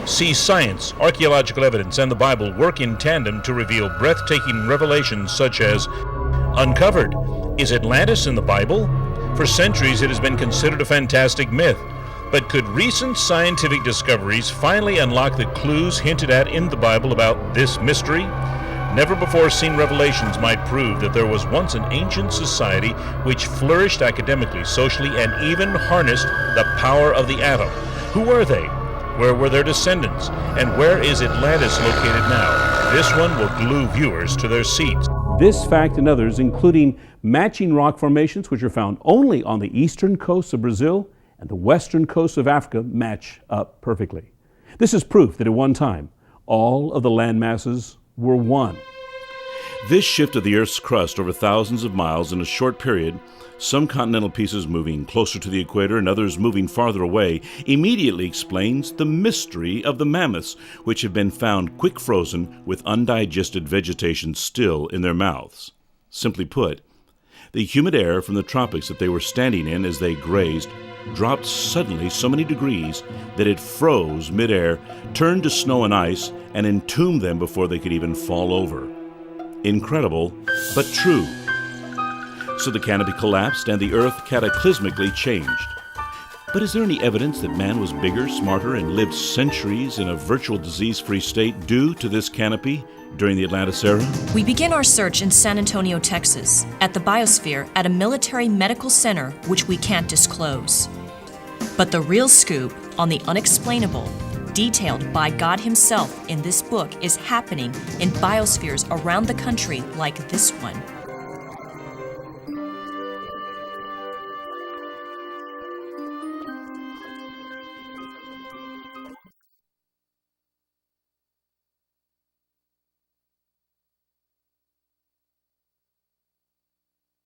See science, archaeological evidence, and the Bible work in tandem to reveal breathtaking revelations such as Uncovered. Is Atlantis in the Bible? For centuries it has been considered a fantastic myth. But could recent scientific discoveries finally unlock the clues hinted at in the Bible about this mystery? Never before seen revelations might prove that there was once an ancient society which flourished academically, socially, and even harnessed the power of the atom. Who were they? Where were their descendants? And where is Atlantis located now? This one will glue viewers to their seats. This fact and others, including matching rock formations which are found only on the eastern coast of Brazil and the western coast of Africa, match up perfectly. This is proof that at one time, all of the land masses were one. This shift of the Earth's crust over thousands of miles in a short period, some continental pieces moving closer to the equator and others moving farther away, immediately explains the mystery of the mammoths, which have been found quick frozen with undigested vegetation still in their mouths. Simply put, the humid air from the tropics that they were standing in as they grazed dropped suddenly so many degrees that it froze midair, turned to snow and ice, and entombed them before they could even fall over. Incredible, but true. So the canopy collapsed and the Earth cataclysmically changed. But is there any evidence that man was bigger, smarter, and lived centuries in a virtual disease-free state due to this canopy during the Atlantis era? We begin our search in San Antonio, Texas, at the Biosphere at a military medical center which we can't disclose. But the real scoop on the unexplainable, detailed by God Himself in this book, is happening in biospheres around the country like this one.